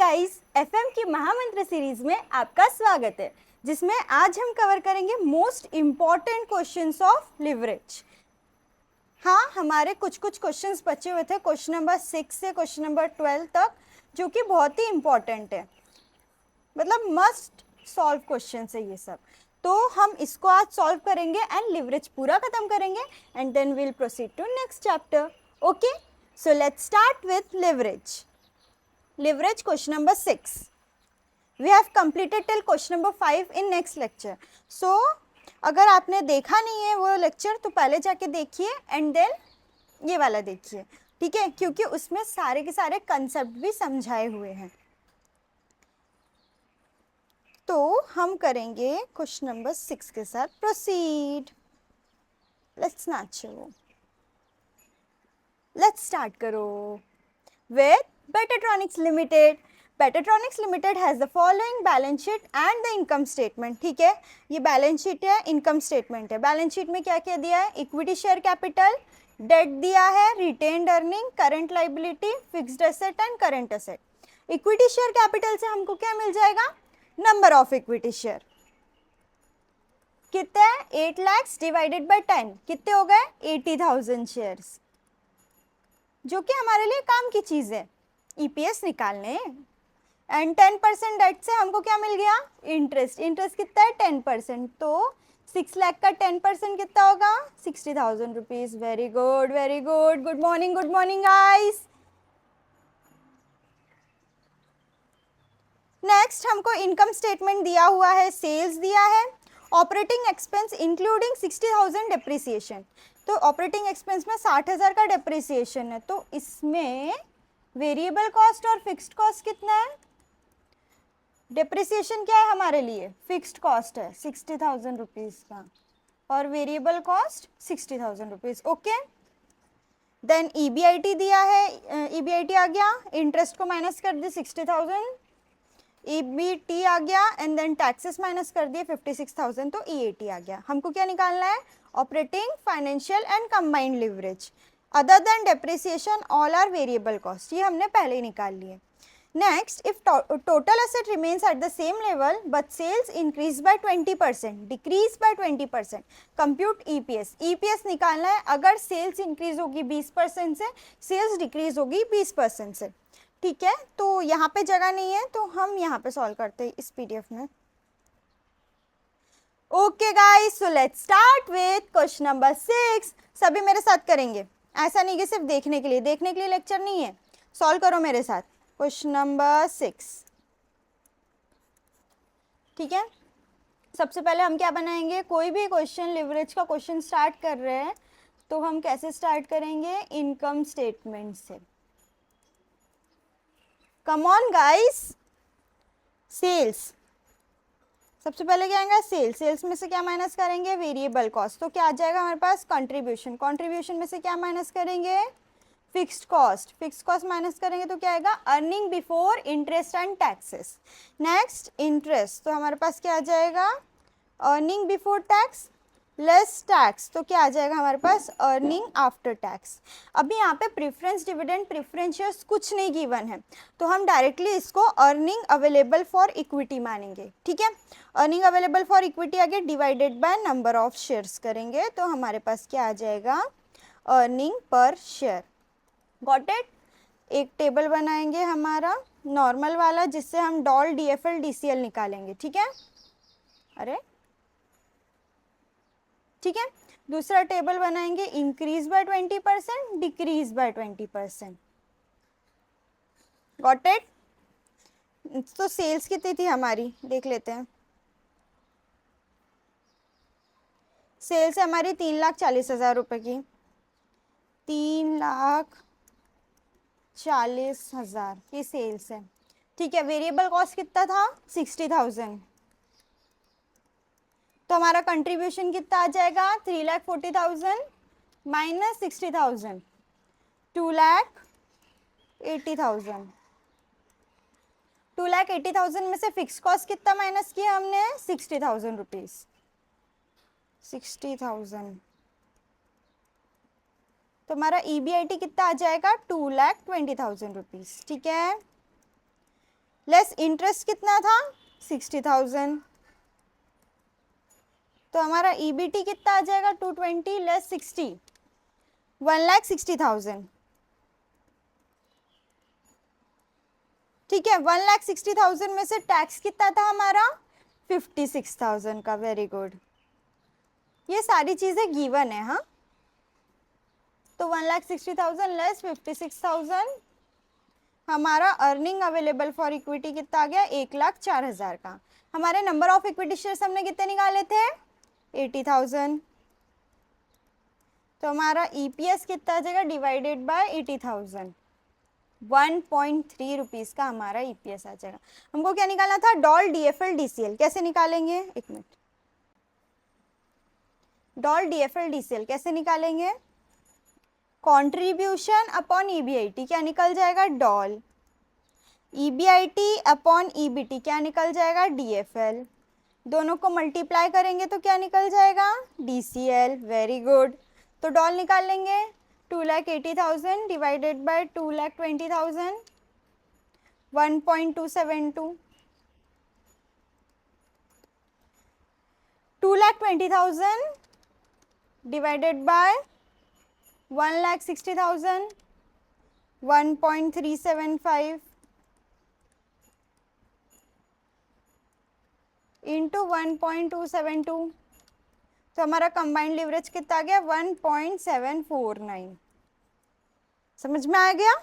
Guys, FM की महामंत्र series में आपका स्वागत है, जिसमें आज हम कवर करेंगे most important questions of leverage. हाँ, हमारे कुछ क्वेश्चंस बचे हुए थे क्वेश्चन नंबर 6 से क्वेश्चन नंबर 12 तक, जो कि बहुत ही इम्पॉर्टेंट है, मतलब मस्ट सॉल्व क्वेश्चन है ये सब। तो हम इसको आज सॉल्व करेंगे एंड लिवरेज पूरा खत्म करेंगे and then we'll proceed to next chapter. Okay, so let's start with leverage. Leverage question number 6. We have completed till question number 5 in next lecture. So, अगर आपने देखा नहीं है वो लेक्चर तो पहले जाके देखिए एंड देन ये वाला देखिए, ठीक है, क्योंकि उसमें सारे के सारे कंसेप्ट भी समझाए हुए हैं। तो हम करेंगे क्वेश्चन नंबर 6 के साथ proceed. Let's not show, let's start करो with Betatronics Limited. Betatronics Limited has the following balance sheet and the income statement. ठीक है, ये बैलेंस शीट है, इनकम स्टेटमेंट है। बैलेंस शीट में क्या क्या दिया है? इक्विटी शेयर कैपिटल, डेट दिया है, retained earning, current liability, fixed asset and current asset. Equity share capital से हमको क्या मिल जाएगा? नंबर ऑफ इक्विटी शेयर कितने हैं? 8 lakhs डिवाइडेड बाय 10 कितने हो गए? 80,000 शेयर्स, जो कि हमारे लिए काम की चीज है, ईपीएस निकालने। एंड 10% डेट से हमको क्या मिल गया? इंटरेस्ट। इंटरेस्ट कितना है? 10%। तो 6 लाख का 10% कितना होगा? 60,000 rupees. Very good, very good. Good morning guys. Next हमको इनकम स्टेटमेंट दिया हुआ है, सेल्स दिया है, ऑपरेटिंग एक्सपेंस इंक्लूडिंग 60,000 डिप्रिसिएशन। तो ऑपरेटिंग एक्सपेंस में 60,000 का डिप्रिसिएशन है, तो इसमें वेरिएबल कॉस्ट और फिक्स्ड कॉस्ट कितना है? डिप्रिसिएशन क्या है हमारे लिए? फिक्स्ड कॉस्ट है 60,000 रुपीज का, और variable cost 60,000 rupees. Okay, then EBIT दिया है, ईबीआईटी आ गया, इंटरेस्ट को माइनस कर दिए 60,000, ईबीटी आ गया, एंड देन टैक्सेस माइनस कर दिए 56,000, तो ईएटी आ गया। हमको क्या निकालना है? Operating, financial and combined leverage. Other than depreciation all are variable cost, ये हमने पहले ही निकाल लिए। Next, if total asset remains at the same level but sales increase by 20%, decrease by 20%, compute EPS. EPS निकालना है अगर सेल्स इंक्रीज होगी 20% से, सेल्स डिक्रीज होगी 20% से, ठीक है। तो यहाँ पे जगह नहीं है, तो हम यहाँ पे सॉल्व करते हैं इस पीडीएफ में। Okay guys, so let's start with question number 6। सभी मेरे साथ करेंगे, ऐसा नहीं कि सिर्फ देखने के लिए लेक्चर नहीं है, सॉल्व करो मेरे साथ। क्वेश्चन नंबर 6, ठीक है। सबसे पहले हम क्या बनाएंगे? कोई भी क्वेश्चन, लिवरेज का क्वेश्चन स्टार्ट कर रहे हैं तो हम कैसे स्टार्ट करेंगे? इनकम स्टेटमेंट से। कम ऑन गाइस, सेल्स सबसे पहले क्या आएगा? सेल्स में से क्या माइनस करेंगे? Variable cost. तो क्या आ जाएगा हमारे पास? कंट्रीब्यूशन में से क्या माइनस करेंगे? फिक्स्ड कॉस्ट माइनस करेंगे तो क्या आएगा? Earning before interest and taxes. Next, interest, तो हमारे पास क्या आ जाएगा? Earning before tax less tax, तो क्या आ जाएगा हमारे पास? Earning after tax. अभी यहाँ पे प्रेफरेंस डिविडेंड, प्रेफरेंस शेयर्स कुछ नहीं गिवन है, तो हम डायरेक्टली इसको अर्निंग अवेलेबल फॉर इक्विटी मानेंगे, ठीक है। अर्निंग अवेलेबल फॉर इक्विटी आगे divided by number of shares करेंगे, तो हमारे पास क्या आ जाएगा? Earning per share. Got it? एक टेबल बनाएंगे हमारा नॉर्मल वाला, जिससे हम डॉल, डीएफएल, डीसीएल निकालेंगे, ठीक है। अरे ठीक है, दूसरा टेबल बनाएंगे increase by 20%, decrease by 20%। Got it? तो सेल्स कितनी थी हमारी, देख लेते हैं। सेल्स है हमारी 3,40,000 रुपए की, 3,40,000 की सेल्स है, ठीक है। वेरिएबल कॉस्ट कितना था? 60,000। तो हमारा कंट्रीब्यूशन कितना आ जाएगा? 3,40,000 माइनस 60,000, 2,80,000। 2,80,000 में से फिक्स कॉस्ट कितना माइनस किया हमने? 60,000 रुपीज। 60,000, तो हमारा ईबीआईटी कितना आ जाएगा? 2,20,000 रुपीज, ठीक है। लेस इंटरेस्ट कितना था 60,000, तो हमारा ईबीटी कितना आ जाएगा 220 लेस 60, 1,60,000। ठीक है, 1,60,000 में से टैक्स कितना था हमारा 56,000 का। वेरी गुड, ये सारी चीजें गिवन है। हाँ, तो 1,60,000 लेस 56,000, हमारा अर्निंग अवेलेबल फॉर इक्विटी कितना आ गया 1,04,000 का। हमारे नंबर ऑफ इक्विटी शेयर्स हमने कितने निकाले थे 80,000, तो हमारा ईपीएस कितना आ जाएगा डिवाइडेड बाय 80,000, 1.3 रुपीज का हमारा ईपीएस आ जाएगा। हमको क्या निकालना था डॉल डीएफएल डीसीएल, कैसे निकालेंगे, एक मिनट, डॉल डीएफएल डीसीएल कैसे निकालेंगे, कंट्रीब्यूशन अपॉन ईबीआईटी क्या निकल जाएगा डॉल, ईबीआईटी अपॉन ईबीटी क्या निकल जाएगा डीएफएल, दोनों को मल्टीप्लाई करेंगे तो क्या निकल जाएगा डीसीएल। वेरी गुड, तो डॉल निकाल लेंगे 2,80,000 divided by 2,20,000, 1.272, 2,20,000 divided by 1,60,000, 1.375 into 1.272, तो हमारा कंबाइंड लिवरेज कितना आ गया 1.749। समझ में आ गया?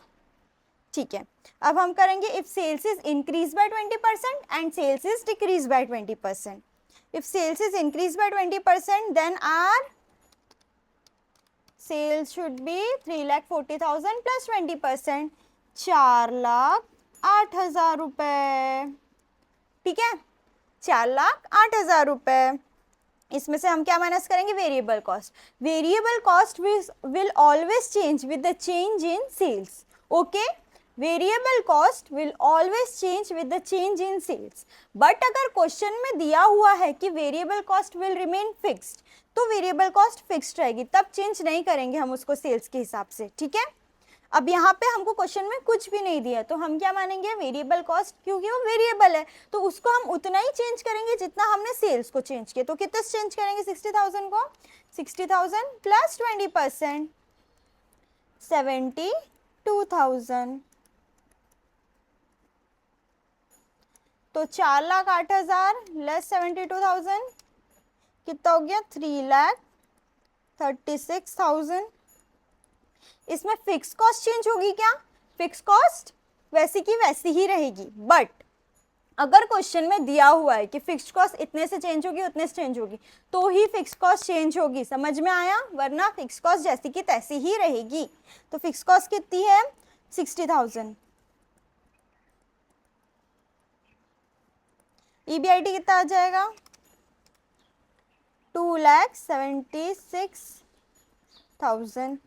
ठीक है, अब हम करेंगे if sales is increase by 20% and sales is decrease by 20%। If sales is increase by 20% then our sales should be 3,40,000 plus 20%, 4,08,000 रुपए। ठीक है, 4,08,000 रुपए। इसमें से हम क्या माइनस करेंगे variable cost. Variable cost will always change with the change in sales. Okay, variable cost will always change with the change in sales. But अगर क्वेश्चन में दिया हुआ है कि variable cost will remain fixed, तो variable cost fixed रहेगी, तब change नहीं करेंगे हम उसको सेल्स के हिसाब से। ठीक है, अब यहाँ पे हमको क्वेश्चन में कुछ भी नहीं दिया, तो हम क्या मानेंगे वेरिएबल कॉस्ट, क्योंकि वो वेरिएबल है तो उसको हम उतना ही चेंज करेंगे जितना हमने सेल्स को चेंज किया। तो कितना चेंज करेंगे 60,000 को, 60,000 प्लस 20%, 72,000, तो 4,08,000 लेस 72,000 कितना हो गया 3,36,000। इसमें फिक्स कॉस्ट चेंज होगी क्या, फिक्स कॉस्ट वैसी की वैसी ही रहेगी, बट अगर क्वेश्चन में दिया हुआ है कि फिक्स कॉस्ट इतने से चेंज होगी उतने से चेंज होगी तो ही फिक्स कॉस्ट चेंज होगी। समझ में आया? वरना फिक्स कॉस्ट जैसी की तैसी ही रहेगी। तो फिक्स कॉस्ट कितनी है 60,000, ईबीआईटी कितना आ जाएगा 2,76,000।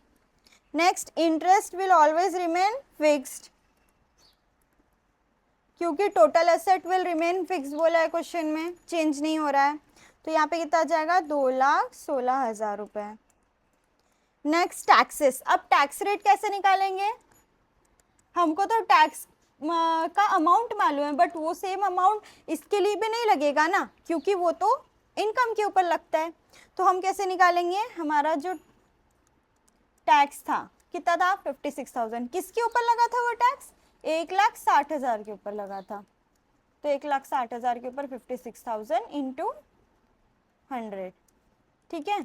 Next, interest will always remain fixed, क्योंकि total asset will remain fix बोला है क्वेश्चन में, चेंज नहीं हो रहा है। तो यहाँ पे कितना आ जाएगा 2,16,000 रुपए। Next, taxes. अब टैक्स रेट कैसे निकालेंगे, हमको तो टैक्स का अमाउंट मालूम है, बट वो सेम अमाउंट इसके लिए भी नहीं लगेगा ना, क्योंकि वो तो इनकम के ऊपर लगता है। तो हम कैसे निकालेंगे, हमारा जो टैक्स था कितना था 56,000, किसके ऊपर लगा था वो टैक्स 1,60,000 के ऊपर लगा था। तो 1,60,000 के ऊपर 56,000 इंटू 100। ठीक है,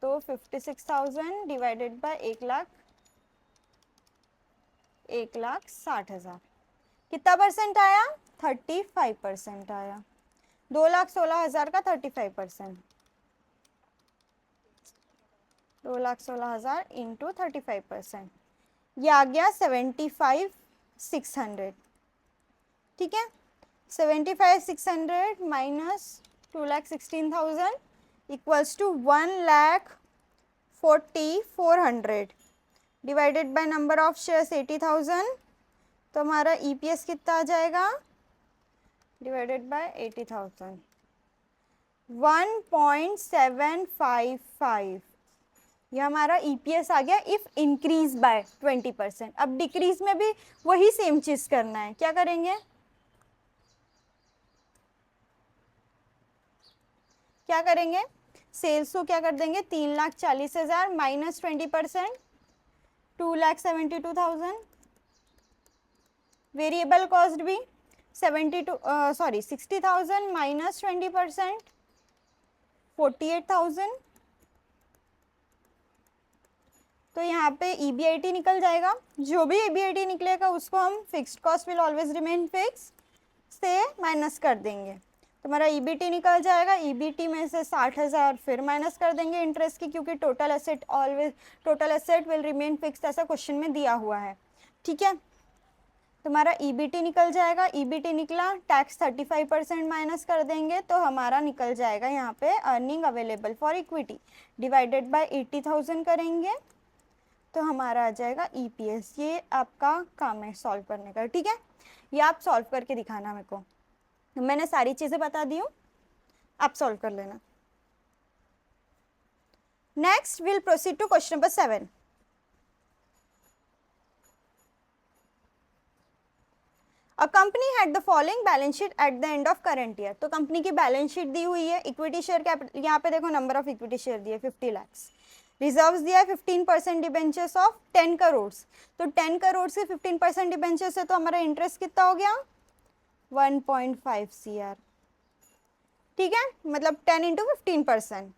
तो 56,000 डिवाइडेड बाय 1,60,000 कितना परसेंट आया 35% आया। 2,16,000 का 35%, 2,16,000 इंटू 35%, ये आ गया 75,600। ठीक है, 75,600 minus 2,16,000 equals to 1,40,400 divided by number of shares 80,000। तो हमारा ईपीएस कितना आ जाएगा डिवाइडेड बाय 80,000, 1.755। ये हमारा ईपीएस आ गया इफ इंक्रीज बाय 20%। अब डिक्रीज में भी वही सेम चीज करना है, क्या करेंगे क्या करेंगे, सेल्स को क्या कर देंगे 3,40,000 माइनस 20% 2,72,000, वेरिएबल कॉस्ट भी 60,000 माइनस 20% 48,000। तो यहाँ पे EBIT निकल जाएगा, जो भी EBIT निकलेगा उसको हम fixed cost will always remain fix से माइनस कर देंगे। तो हमारा EBT निकल जाएगा, EBT में से 60,000 फिर माइनस कर देंगे इंटरेस्ट की, क्योंकि total asset will remain fix ऐसा क्वेश्चन में दिया हुआ है। ठीक है, तुम्हारा EBT निकल जाएगा, EBT निकला, टैक्स 35% माइनस कर देंगे तो हमारा निकल जाएगा यहाँ पे earning available for equity divided by 80,000 करेंगे तो हमारा आ जाएगा EPS। ये आपका काम है सॉल्व करने का। ठीक है, ये आप सॉल्व करके दिखाना मेरे को, मैंने सारी चीजें बता दी हूँ, आप सॉल्व कर लेना। Next will proceed to question number 7। A company had the following balance sheet at the end of current year. तो कंपनी की बैलेंस शीट दी हुई है, इक्विटी शेयर कैपिटल यहाँ पे देखो नंबर ऑफ इक्विटी शेयर दिए 50 लाख, रिजर्व्स दिया है 15% डिबेंचर्स ऑफ 10 करोड़। तो 10 करोड़ से 15% डिबेंचर्स है तो हमारा इंटरेस्ट कितना हो गया 1.5 CR। ठीक है, मतलब 10 इंटू 15%।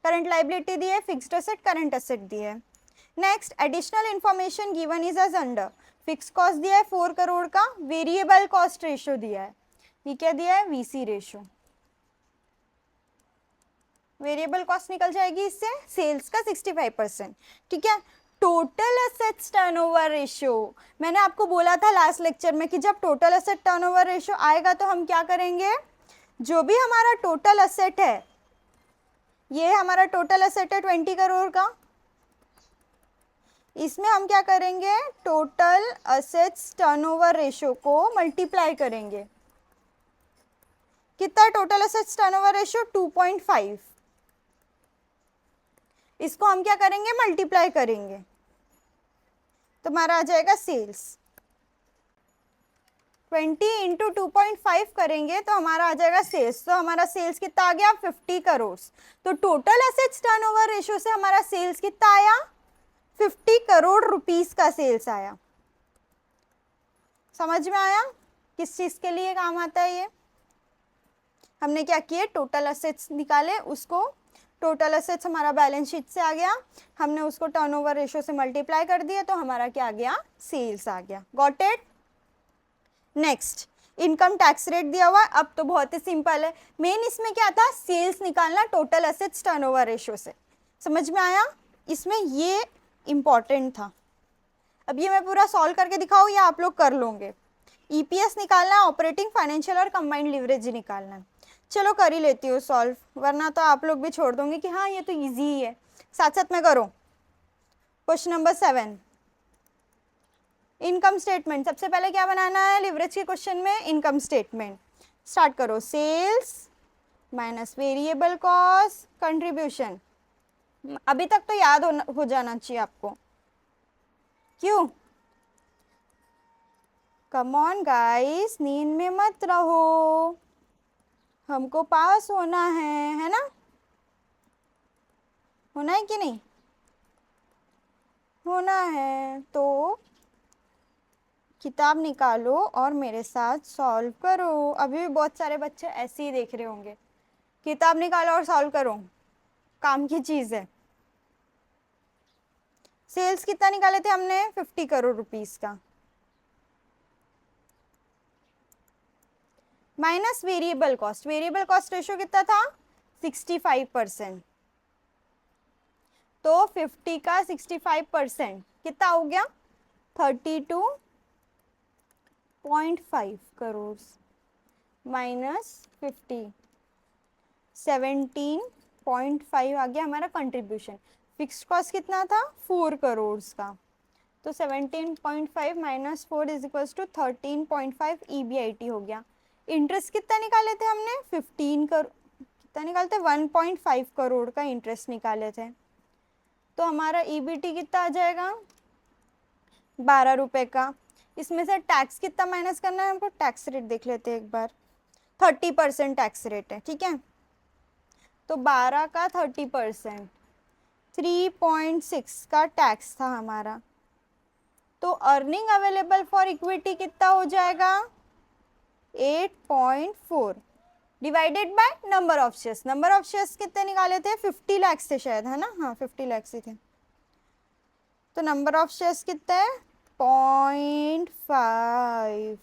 करंट लाइबिलिटी दी है, फिक्स्ड एसेट करंट एसेट दी है। Next additional information given is as under. Fix cost दिया है 4 करोड़ का, वेरिएबल कॉस्ट रेशियो दिया है, ये क्या दिया है VC रेशियो। वेरिएबल कॉस्ट निकल जाएगी इससे सेल्स का 65%। ठीक है, टोटल एसेट्स टर्नओवर रेशियो, मैंने आपको बोला था लास्ट लेक्चर में कि जब टोटल एसेट टर्नओवर रेशियो आएगा तो हम क्या करेंगे, जो भी हमारा टोटल एसेट है, ये हमारा टोटल एसेट है 20 करोड़ का, इसमें हम क्या करेंगे टोटल एसेट्स टर्नओवर रेशियो को मल्टीप्लाई करेंगे। कितना टोटल एसेट्स टर्नओवर रेशियो 2.5, इसको हम क्या करेंगे मल्टीप्लाई करेंगे तो हमारा आ जाएगा सेल्स। 20 इंटू 2.5 करेंगे तो हमारा आ जाएगा सेल्स। तो हमारा सेल्स कितना आ गया 50 करोड़। तो टोटल एसेट्स टर्नओवर रेशियो से हमारा सेल्स कितना आया 50 करोड़ रुपीस का सेल्स आया। समझ में आया किस चीज के लिए काम आता है ये। हमने क्या किया टोटल एसेट्स निकाले, उसको टोटल एसेट्स हमारा बैलेंस शीट से आ गया, हमने उसको टर्नओवर रेशियो से मल्टीप्लाई कर दिया तो हमारा क्या आ गया सेल्स आ गया। Got it. Next income tax rate दिया हुआ है, अब तो बहुत ही सिंपल है, मेन इसमें क्या था सेल्स निकालना टोटल एसेट्स टर्नओवर रेशियो से। समझ में आया, इसमें ये इंपॉर्टेंट था। अब ये मैं पूरा सॉल्व करके दिखाऊं या आप लोग कर लोगे। EPS निकालना है, ऑपरेटिंग फाइनेंशियल और कंबाइंड लिवरेज निकालना है। चलो कर ही लेती हूँ सॉल्व, वरना तो आप लोग भी छोड़ दोगे कि हाँ ये तो इजी ही है। साथ साथ में करो। Question number 7 income statement. सबसे पहले क्या बनाना है लिवरेज के क्वेश्चन में इनकम स्टेटमेंट। स्टार्ट करो, sales minus variable cost contribution. अभी तक तो याद हो जाना चाहिए आपको। क्यों, कम ऑन गाइस, नींद में मत रहो, हमको पास होना है ना, होना है कि नहीं होना है। तो किताब निकालो और मेरे साथ सॉल्व करो। अभी भी बहुत सारे बच्चे ऐसे ही देख रहे होंगे। किताब निकालो और सॉल्व करो, काम की चीज है। सेल्स कितना निकाले थे हमने 50 करोड़ रुपीस का, minus variable cost. Variable cost ratio कितना था 65%। तो 50 का 65% कितना हो गया 32.5 करोड़ माइनस 50 17.5 आ गया हमारा कंट्रीब्यूशन। फिक्स्ड कॉस्ट कितना था 4 करोड़ का, तो 17.5 minus 4 is equal to 13.5 EBIT हो गया। इंटरेस्ट कितना निकाले थे हमने 15 करोड़, कितना निकाले थे 1.5 करोड़ का इंटरेस्ट निकाले थे। तो हमारा EBT कितना आ जाएगा 12 रुपए का। इसमें से टैक्स कितना माइनस करना है हमको, टैक्स रेट देख लेते हैं एक बार। 30% टैक्स रेट है, ठीक है। तो 12 का 30%, 3.6 का टैक्स था हमारा। तो अर्निंग अवेलेबल फॉर इक्विटी कितना हो जाएगा, 8.4 divided by number of shares. Number of shares कितने निकाले थे, 50 लाख थे शायद, है ना, हाँ 50 लाख ही थे। तो नंबर ऑफ शेयर्स कितना है, 0.5,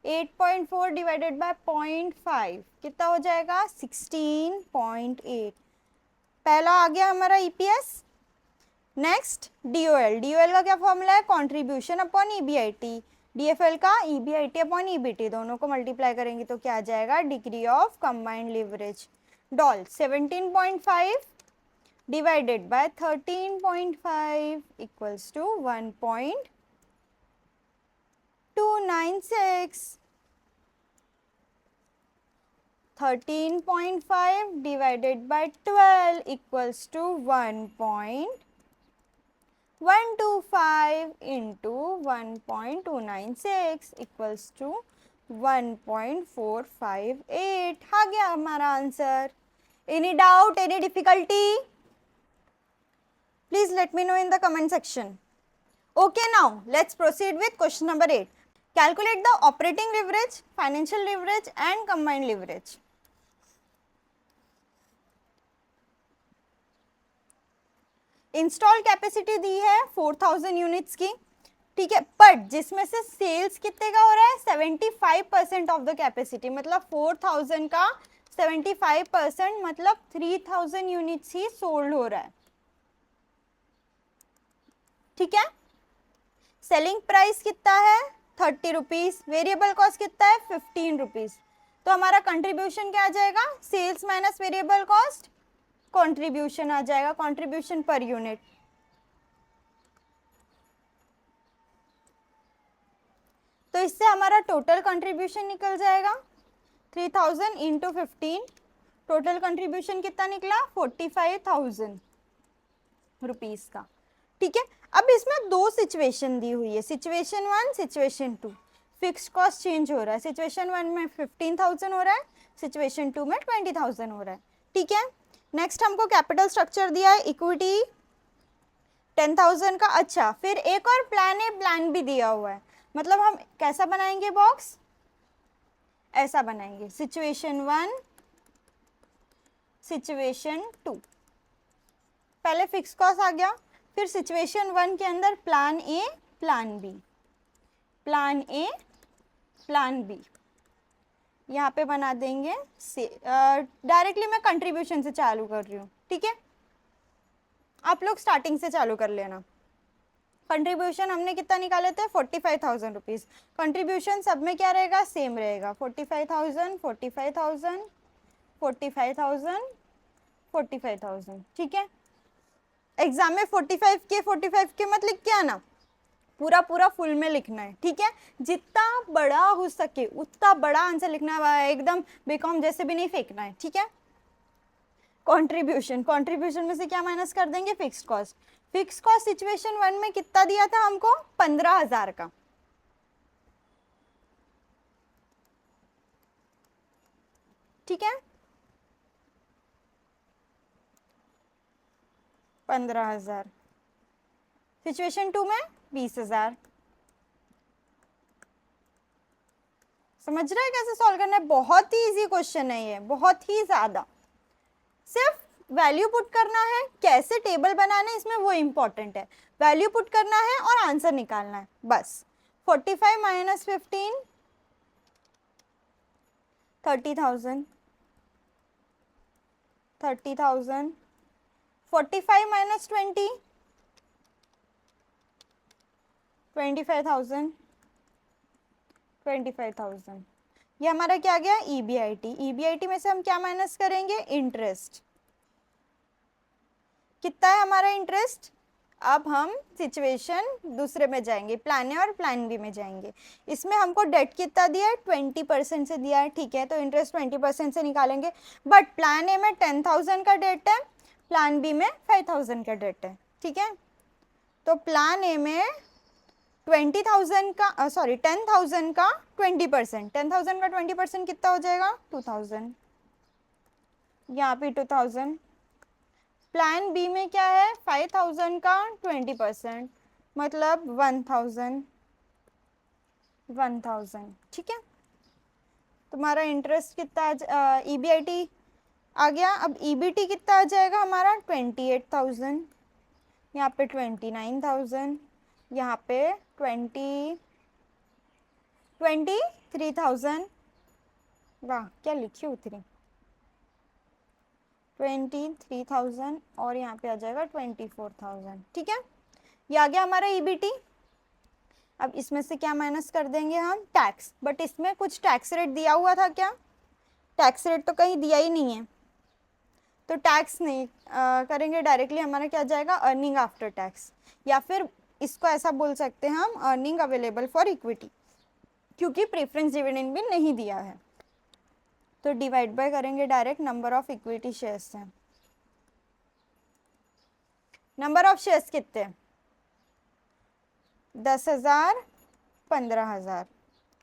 8.4 डिवाइडेड बाय 0.5 कितना हो जाएगा, 16.8। पहला आ गया हमारा ईपीएस। नेक्स्ट डीओएल, डीओएल का क्या फॉर्मूला है, कंट्रीब्यूशन अपॉन ईबीआईटी। डीएफएल का ईबीआईटी अपॉन ईबीटी, दोनों को मल्टीप्लाई करेंगे तो क्या आ जाएगा, डिग्री ऑफ कंबाइंड लिवरेज। डॉल 17.5 divided by 13.5 equals to 1.296। 13.5 divided by 12 equals to 1.125 into 1.296 equals to 1.458। आ गया हमारा answer. Any doubt, any difficulty? Please let me know in the comment section. Okay, now let's proceed with question number 8. Calculate the operating leverage, financial leverage and combined leverage. Install capacity दी है 4000 units की, ठीक है, but जिसमें से sales कितने का हो रहा है, 75% ऑफ द कैपेसिटी, मतलब 4000 का 75% मतलब 3000 यूनिट्स ही सोल्ड हो रहा है, ठीक है। सेलिंग प्राइस कितना है, 30 रुपीज, वेरिएबल कॉस्ट कितना है, 15 रुपीज। तो हमारा कंट्रीब्यूशन क्या आ जाएगा, sales minus variable cost, contribution आ जाएगा, कंट्रीब्यूशन पर यूनिट। तो इससे हमारा टोटल कंट्रीब्यूशन निकल जाएगा 3000 इंटू 15, टोटल कंट्रीब्यूशन कितना निकला, 45,000 रुपीज का, ठीक है। अब इसमें दो सिचुएशन दी हुई है, situation 1, situation 2। Fixed cost change हो रहा है, सिचुएशन 1 में 15,000 हो रहा है, सिचुएशन 2 में 20,000 हो रहा है, ठीक है। नेक्स्ट हमको कैपिटल स्ट्रक्चर दिया है, इक्विटी 10,000 का। अच्छा, फिर एक और प्लान है, प्लान भी दिया हुआ है, मतलब हम कैसा बनाएंगे बॉक्स, ऐसा बनाएंगे, सिचुएशन 1, सिचुएशन 2। पहले फिक्स कॉस्ट आ गया, फिर सिचुएशन 1 के अंदर plan A, plan B, plan A, plan B, यहाँ पे बना देंगे। डायरेक्टली मैं कंट्रीब्यूशन से चालू कर रही हूँ, ठीक है, आप लोग स्टार्टिंग से चालू कर लेना। कंट्रीब्यूशन हमने कितना निकाले थे, 45,000 रुपीज़। कंट्रीब्यूशन सब में क्या रहेगा, सेम रहेगा, 45,000, 45,000, 45,000, 45,000, ठीक है। एग्जाम में 45 के मत लिख के आना, पूरा पूरा फुल में लिखना है, ठीक है। जितना बड़ा हो सके उतना बड़ा आंसर लिखना है, एकदम बीकॉम जैसे भी नहीं फेंकना है, ठीक है। कंट्रीब्यूशन, कंट्रीब्यूशन में से क्या माइनस कर देंगे, fixed cost. Fixed cost situation 1 में कितना दिया था हमको, 15,000 का, ठीक है, 15,000। सिचुएशन 2 में 20,000। समझ रहे हैं कैसे सॉल्व करना है, बहुत ही इजी क्वेश्चन है ये, बहुत ही ज्यादा। सिर्फ वैल्यू पुट करना है, कैसे टेबल बनाना है इसमें वो इंपॉर्टेंट है, वैल्यू पुट करना है और आंसर निकालना है बस। 45 माइनस 15, 30,000, 30,000, 45 माइनस 20, 25,000, 25,000। ये हमारा क्या गया, ईबीआईटी। ईबीआईटी में से हम क्या माइनस करेंगे, इंटरेस्ट। कितना है हमारा इंटरेस्ट, अब हम सिचुएशन दूसरे में जाएंगे, प्लान ए और प्लान बी में जाएंगे। इसमें हमको डेट कितना दिया है, 20% से दिया है, ठीक है, तो इंटरेस्ट 20% से निकालेंगे। बट प्लान ए में 10,000 का डेट है, प्लान बी में 5,000 का डेट है, ठीक है। तो प्लान ए में 20,000 का 10,000 का 20%, 10,000 का 20% कितना हो जाएगा, 2,000। यहाँ पे 2000। प्लान बी में क्या है, 5000 का 20%, मतलब 1000, 1000। ठीक है, तुम्हारा इंटरेस्ट कितना, ईबीआईटी आ गया। अब ईबीटी कितना आ जाएगा हमारा, 28,000, यहाँ पे 29,000, यहाँ पे 23,000। वाह क्या लिखी उतरी, 23,000, और यहाँ पे आ जाएगा 24,000। ठीक है, ये आ गया हमारा ईबीटी। अब इसमें से क्या माइनस कर देंगे हम, टैक्स। बट इसमें कुछ टैक्स रेट दिया हुआ था क्या, टैक्स रेट तो कहीं दिया ही नहीं है, तो टैक्स नहीं करेंगे, डायरेक्टली हमारा क्या जाएगा, अर्निंग आफ्टर टैक्स, या फिर इसको ऐसा बोल सकते हैं हम, अर्निंग अवेलेबल फॉर इक्विटी, क्योंकि प्रेफरेंस डिविडेंड भी नहीं दिया है। तो डिवाइड बाय करेंगे direct number of equity shares से। नंबर ऑफ शेयर्स कितने, 10,000, 15,000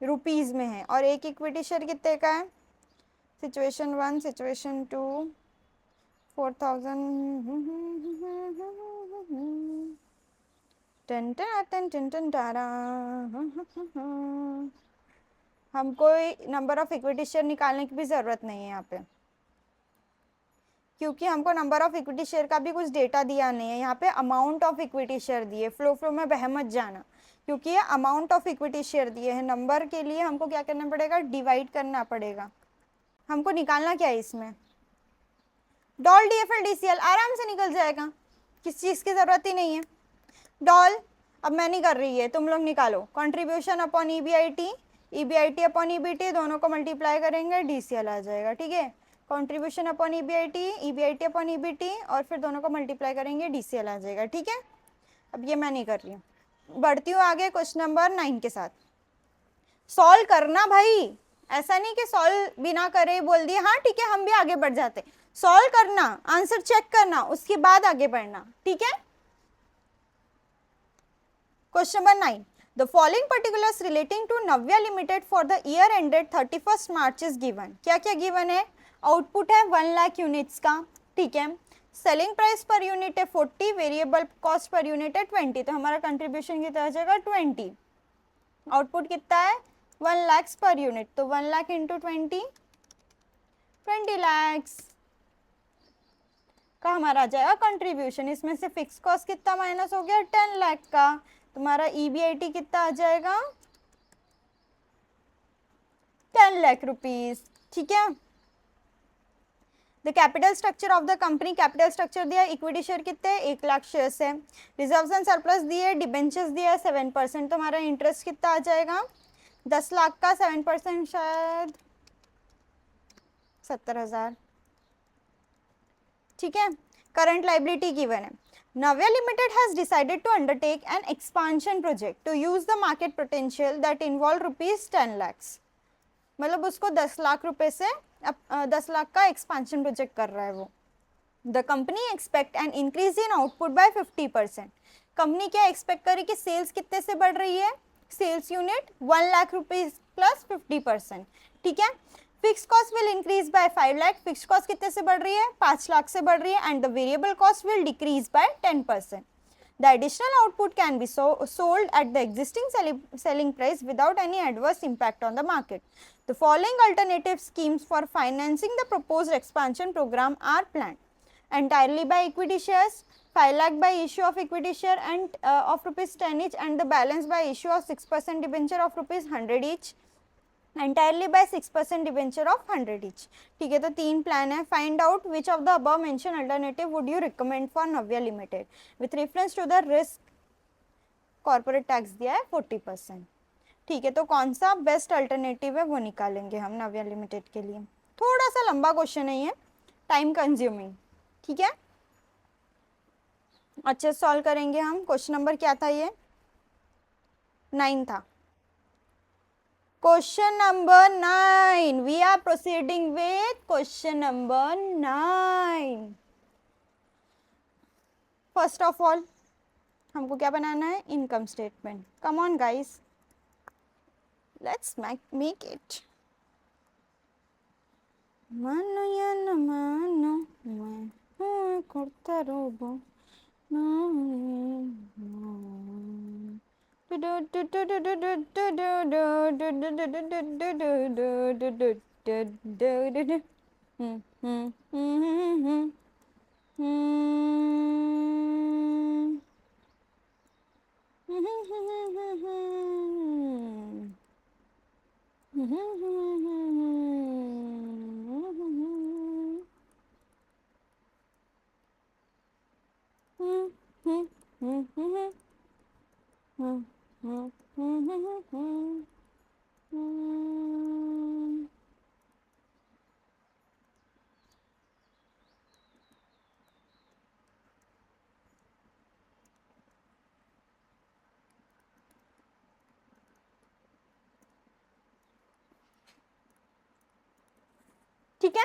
रुपीज में है, और एक इक्विटी शेयर कितने का है, सिचुएशन 1, सिचुएशन 2, 4,000। टन टन टन टन टन टारा। हमको नंबर ऑफ इक्विटी शेयर निकालने की भी जरूरत नहीं है यहाँ पे, क्योंकि हमको नंबर ऑफ इक्विटी शेयर का भी कुछ डेटा दिया नहीं है। यहाँ पे अमाउंट ऑफ इक्विटी शेयर दिए, फ्लो में बह मत जाना, क्योंकि ये अमाउंट ऑफ इक्विटी शेयर दिए हैं। नंबर के लिए हमको क्या करना पड़ेगा, डिवाइड करना पड़ेगा। हमको निकालना क्या है इसमें, डॉल डीएफएल डीसीएल आराम से निकल जाएगा, किस चीज़ की ज़रूरत ही नहीं है। डॉल अब मैं नहीं कर रही है, तुम लोग निकालो। Contribution upon EBIT, EBIT upon EBT, दोनों को मल्टीप्लाई करेंगे, डीसीएल आ जाएगा। ठीक है, contribution upon EBIT, EBIT upon EBT, और फिर दोनों को मल्टीप्लाई करेंगे, डीसीएल आ जाएगा। ठीक है, अब ये मैं नहीं कर रही हूँ, बढ़ती हूँ आगे क्वेश्चन नंबर 9 के साथ। सॉल्व करना भाई, ऐसा नहीं कि सॉल्व बिना करे बोल दिए हाँ ठीक है हम भी आगे बढ़ जाते। सॉल्व करना, आंसर चेक करना, उसके बाद आगे बढ़ना। ठीक है, question number 9, the following particulars relating to Navya limited for the year ended 31 March is given. क्या क्या गिवन है, आउटपुट है 1 लाख यूनिट्स का। ठीक है, सेलिंग प्राइस पर यूनिट है 40, वेरिएबल कॉस्ट पर यूनिट है 20, तो हमारा कंट्रीब्यूशन कितना आ जाएगा 20। आउटपुट कितना है 1 लाख पर यूनिट, तो 1 लाख इंटू 20, 20 लाख का हमारा आ जाएगा कंट्रीब्यूशन। इसमें से फिक्स कॉस्ट कितना माइनस हो गया, 10 लाख का। तुम्हारा ईबीआईटी कितना आ जाएगा, 10 लाख रुपीज। ठीक है, the capital structure of the company, capital structure दिया, इक्विटी शेयर कितने 1 लाख शेयर्स है, रिजर्व्स एंड सरप्लस दिए, डिबेंचर्स दिया 7%, तो हमारा इंटरेस्ट कितना आ जाएगा 10 लाख का 7% शायद 70,000। ठीक है, करंट लाइबिलिटी गिवन है, Navya Limited has decided to undertake an expansion project to use the market potential that involve rupees 10 lakhs। मतलब उसको 10 लाख रुपए से 10 लाख का एक्सपांशन प्रोजेक्ट कर रहा है वो। The company expect an increase in output by 50%। Company क्या एक्सपेक्ट करी कि सेल्स कितने से बढ़ रही है, sales unit 1 lakh rupees plus 50%। ठीक है, fix cost will increase by 5 lakh, fix cost कितने से बढ़ रही है 5 लाख से बढ़ रही है, and the variable cost will decrease by 10%। The additional output can be sold at the existing selling price without any adverse impact on the market. The following alternative schemes for financing the proposed expansion program are planned: entirely by equity shares, 5 lakh by issue of equity share and of rupees 10 each, and the balance by issue of 6% debenture of rupees 100 each, entirely by 6% debenture of 100 each। ठीक है, तो 3 plan है। Find out which of the above mention alternative would you recommend for Navya limited with reference to the risk, corporate tax दिया है 40%। ठीक है, तो कौन सा बेस्ट अल्टरनेटिव है वो निकालेंगे हम नव्या लिमिटेड के लिए। थोड़ा सा लंबा क्वेश्चन है ये, टाइम कंज्यूमिंग। ठीक है, अच्छे सॉल्व करेंगे हम। क्वेश्चन नंबर क्या था, ये 9 था। Question number 9. We are proceeding with question number 9. First of all, हमको क्या बनाना है, income statement. Come on guys, let's make it. मानो या न मानो मैं हूँ करता रोबो ठीक है।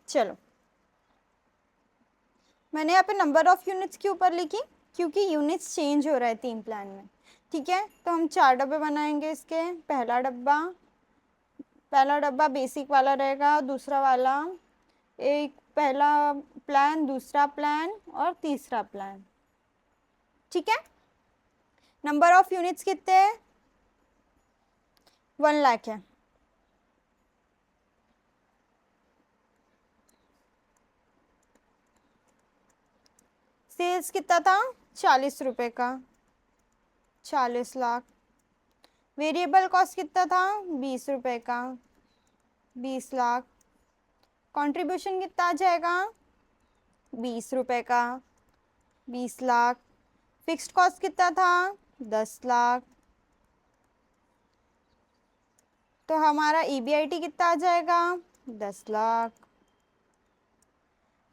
चलो, मैंने यहाँ पे नंबर ऑफ यूनिट्स के ऊपर लिखी क्योंकि यूनिट्स चेंज हो रहा है 3 प्लान में। ठीक है, तो हम 4 डब्बे बनाएंगे इसके। पहला डब्बा बेसिक वाला रहेगा, दूसरा वाला एक पहला प्लान, दूसरा प्लान और तीसरा प्लान। ठीक है, नंबर ऑफ यूनिट्स कितने हैं? 1 लाख है। सेल्स कितना था? 40 रुपए का, 40 लाख। वेरिएबल कॉस्ट कितना था? 20 रुपए का, 20 लाख। कंट्रीब्यूशन कितना आ जाएगा? 20 रुपए का, 20 लाख। फिक्स्ड कॉस्ट कितना था? 10 लाख। तो हमारा ईबीआईटी कितना आ जाएगा? 10 लाख।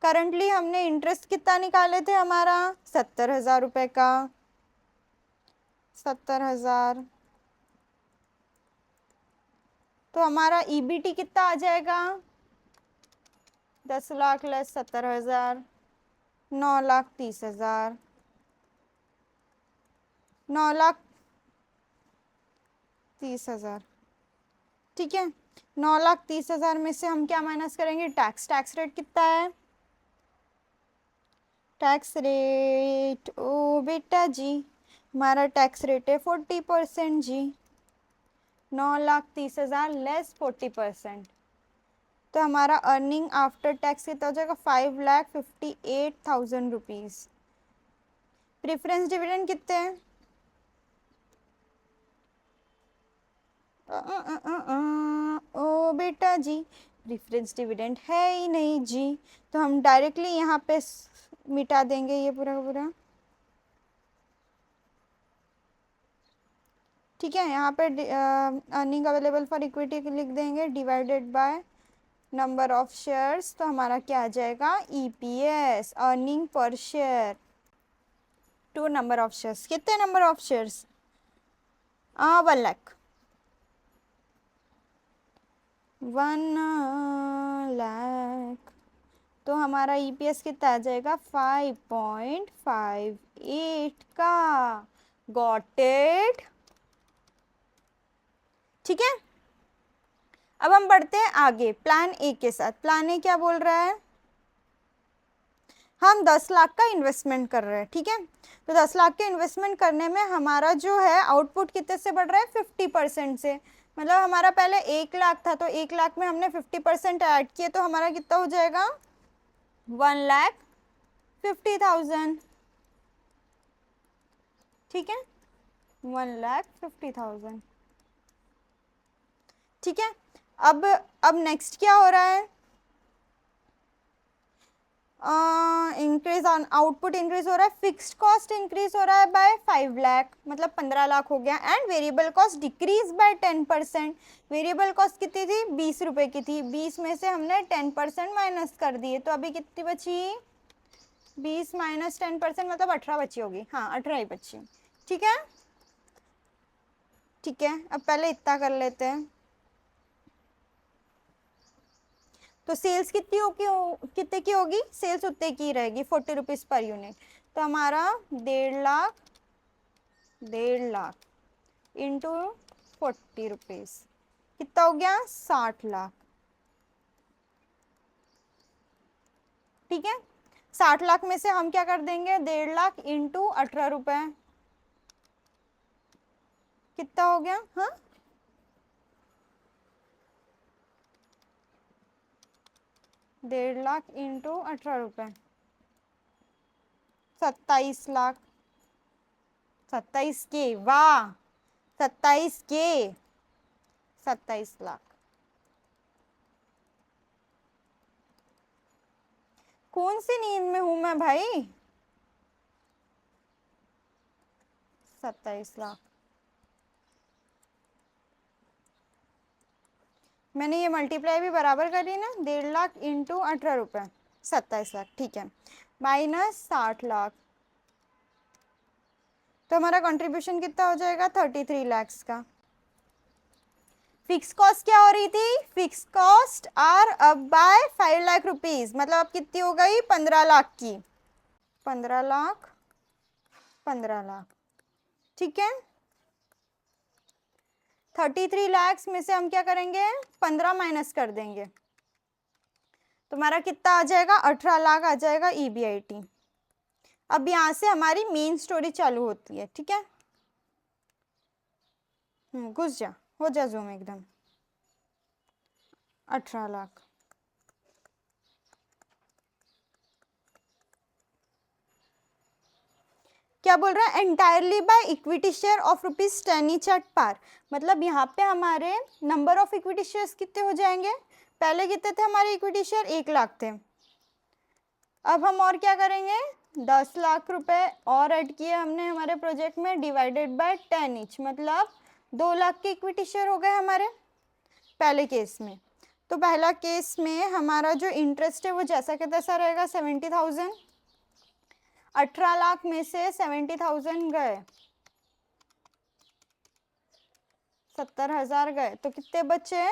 करंटली हमने इंटरेस्ट कितना निकाले थे? हमारा 70,000 रुपए का, 70,000। तो हमारा ईबीटी कितना आ जाएगा? 10 लाख लेस 70,000, 9,30,000। 9,30,000। ठीक है, 9,30,000 में से हम क्या माइनस करेंगे? टैक्स रेट कितना है? टैक्स रेट, ओ बेटा जी, हमारा टैक्स रेट है 40% जी। 9,30,000 लेस 40%, तो हमारा अर्निंग आफ्टर टैक्स कितना हो जाएगा? 5,58,000 रुपीज़। प्रेफरेंस डिविडेंड कितने हैं? ओ बेटा जी, प्रेफरेंस डिविडेंड है ही नहीं जी, तो हम डायरेक्टली यहाँ पे मिटा देंगे ये पूरा का पूरा। ठीक है, यहाँ पे अर्निंग अवेलेबल फॉर इक्विटी लिख देंगे divided by number of shares. तो हमारा क्या आ जाएगा? EPS, earning per share to number of shares. कितने number of shares? 1 lakh, 1 lakh. तो हमारा ईपीएस कितना आ जाएगा? 5.58 का। Got it? ठीक है, अब हम बढ़ते हैं आगे प्लान ए के साथ। प्लान ए क्या बोल रहा है? हम 10 लाख का इन्वेस्टमेंट कर रहे हैं। ठीक है, तो 10 लाख के इन्वेस्टमेंट करने में हमारा जो है आउटपुट कितने से बढ़ रहा है? 50% से। मतलब हमारा पहले 1 लाख था, तो 1 लाख में हमने 50% ऐड किए, तो हमारा कितना हो जाएगा? 1,50,000। ठीक है, 1,50,000। ठीक है, अब नेक्स्ट क्या हो रहा है? इंक्रीज ऑन आउटपुट इंक्रीज हो रहा है, फिक्स्ड कॉस्ट इंक्रीज हो रहा है बाय 5 लाख, मतलब 15 लाख हो गया। And variable cost decrease by 10%। Variable cost कितनी थी? 20 रुपए की थी, 20 में से हमने 10% माइनस कर दिए, तो अभी कितनी बची? 20 माइनस 10% मतलब 18 बची होगी। हाँ, 18 ही बची। ठीक है, ठीक है, अब पहले इतना कर लेते हैं। तो सेल्स कितने की होगी? सेल्स उतने की रहेगी, 40 रुपीज़ पर यूनिट। तो हमारा 1,50,000 इंटू 40 रुपीज़ कितना हो गया? 60 लाख। ठीक है। 60 लाख में से हम क्या कर देंगे, 1.5 लाख इंटू 18 रुपए, कितना हो गया, हाँ 1.5 लाख इंटू 18 रुपए, 27 लाख, 27 के, वाह 27 के, 27 लाख। कौन सी नींद में हूं मैं भाई, 27 लाख। मैंने ये मल्टीप्लाई भी बराबर करी ना, 1.5 लाख इंटू 18 रुपए, 27 लाख, ठीक है, माइनस 60 लाख, तो हमारा कंट्रीब्यूशन कितना हो जाएगा, 33 लाख का। फिक्स कॉस्ट क्या हो रही थी, fix cost are up by 5 lakh rupees, मतलब अब कितनी हो गई, 15 लाख की, 15 लाख, 15 लाख, ठीक है। 33 लाख में से हम क्या करेंगे, 15 माइनस कर देंगे, तो हमारा कितना आ जाएगा, 18 लाख आ जाएगा EBIT। अब यहां से हमारी मेन स्टोरी चालू होती है, ठीक है। घुस जा, हो जा जूम एकदम, 18 लाख, क्या बोल रहा है, entirely by equity share of ₹10 each at par, मतलब यहाँ पे हमारे नंबर ऑफ इक्विटी शेयर्स कितने हो जाएंगे, पहले कितने थे हमारे इक्विटी शेयर, 1 लाख थे, अब हम और क्या करेंगे, 10 लाख रुपए और ऐड किए हमने हमारे प्रोजेक्ट में, डिवाइडेड बाय 10 ईच, मतलब 2 लाख के इक्विटी शेयर हो गए हमारे पहले केस में। तो पहला केस में हमारा जो इंटरेस्ट है वो जैसा कि तैसा रहेगा, 70,000, 18 लाख में से 70,000 गए, 70,000 गए, तो कितने बचे,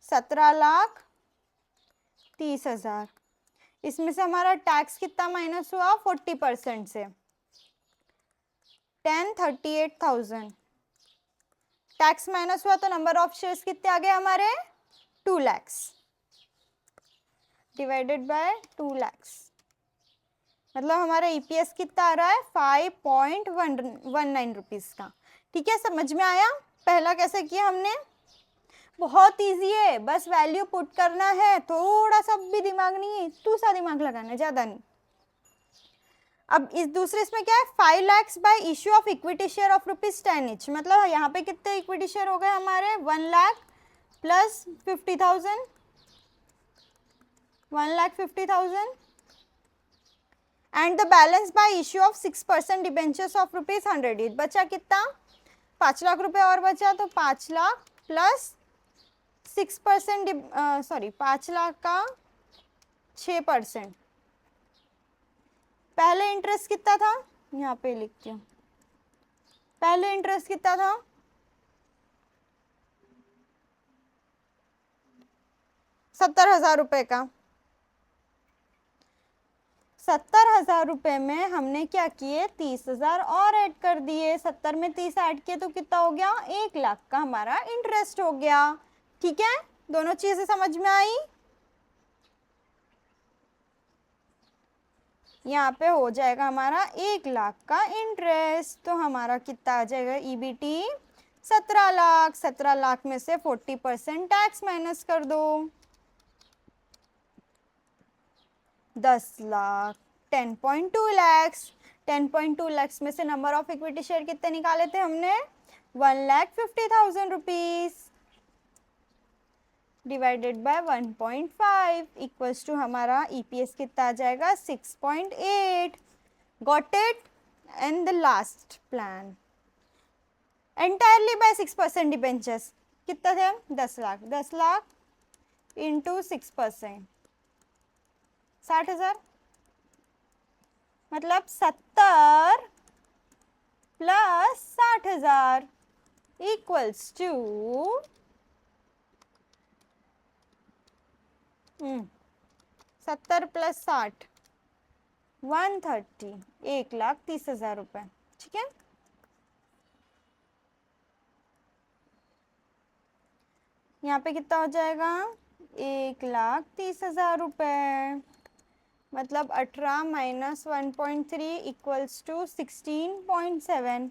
17,30,000। इसमें से हमारा टैक्स कितना माइनस हुआ, 40% से, 10,38,000, टैक्स माइनस हुआ तो नंबर ऑफ शेयर्स कितने आ गए हमारे, 2 लाख, डिवाइडेड बाय 2 लाख, मतलब हमारा EPS कितना आ रहा है, 5.19 रुपीज का, ठीक है। समझ में आया पहला कैसे किया हमने, बहुत इजी है, बस वैल्यू पुट करना है, थोड़ा सा भी दिमाग नहीं है, तू सा दिमाग लगाना है, ज्यादा नहीं। अब इस दूसरे इसमें क्या है, 5 lakh bye issue of equity share of ₹10 each, मतलब यहाँ पे कितने इक्विटी शेयर हो गए हमारे, 1 lakh plus 50,000, 1,50,000, and the balance bye issue of 6% debentures of ₹100 each, बचा कितना, 5 लाख रुपए और बचा, तो 5 लाख प्लस 6%, सॉरी 5 लाख का 6%, पहले इंटरेस्ट कितना था, यहाँ पे लिखती हूँ, पहले इंटरेस्ट कितना था, 70,000 रुपए का, 70,000 रुपए में हमने क्या किए, 30,000 और ऐड कर दिए, 70 में 30 ऐड किए तो कितना हो गया, 1 लाख का हमारा इंटरेस्ट हो गया, ठीक है। दोनों चीजें समझ में आई, यहाँ पे हो जाएगा हमारा 1 लाख का इंटरेस्ट, तो हमारा कितना आ जाएगा, EBT 17 लाख, 17 लाख में से 40% टैक्स माइनस कर दो, 10 लाख, 10.2 लैक्स, 10.2 लैक्स में से नंबर ऑफ इक्विटी शेयर कितने निकाले थे हमने, 1,50,000 rupees, divided by 1.5 equals to हमारा EPS कितना आ जाएगा, 6.8, got it. And the last plan, entirely by 6% debentures, कितना थे हम, 10 लाख, 10 लाख इंटू 6%, 60,000, मतलब 70 प्लस 60,000 इक्वल्स टू 70 प्लस 60, 130, 1,30,000 रुपए, ठीक है। यहाँ पे कितना हो जाएगा, 1,30,000 रुपए, मतलब 18 माइनस 1.3 इक्वल्स टू 16.7।